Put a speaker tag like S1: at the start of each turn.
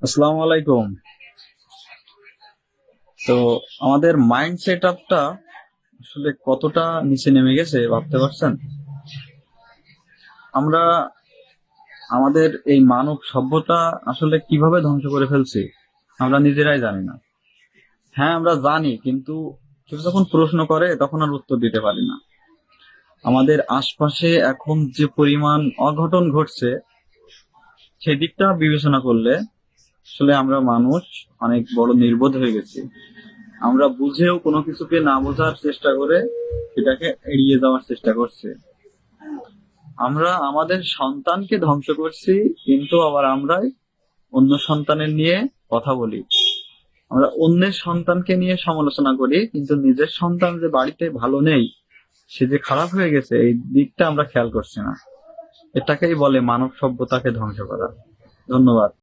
S1: আসসালামু আলাইকুম। তো আমাদের মাইন্ড সেট আপটা আসলে কতটা নিচে নেমে গেছে ভাবতে পারছেন? আমরা আমাদের এই মানব সভ্যতা আসলে কিভাবে ধ্বংস করে ফেলছি আমরা নিজেরাই জানি না। হ্যাঁ, আমরা জানি, কিন্তু কেউ যখন প্রশ্ন করে তখন আর উত্তর দিতে পারি না। আমাদের আশপাশে এখন যে পরিমাণ অঘটন ঘটছে সেদিকটা বিবেচনা করলে আসলে আমরা মানুষ অনেক বড় নির্বোধ হয়ে গেছি। আমরা বুঝেও কোনো কিছুকে না বোঝার চেষ্টা করে সেটাকে এড়িয়ে যাওয়ার চেষ্টা করছি। আমরা আমাদের সন্তানকে ধ্বংস করছি, কিন্তু আবার আমরাই অন্য সন্তানের নিয়ে কথা বলি। আমরা অন্যের সন্তানকে নিয়ে সমালোচনা করি, কিন্তু নিজের সন্তান যে বাড়িতে ভালো নেই, সে যে খারাপ হয়ে গেছে এই দিকটা আমরা খেয়াল করছি না। এটাকেই বলে মানব সভ্যতাকে ধ্বংস করা। ধন্যবাদ।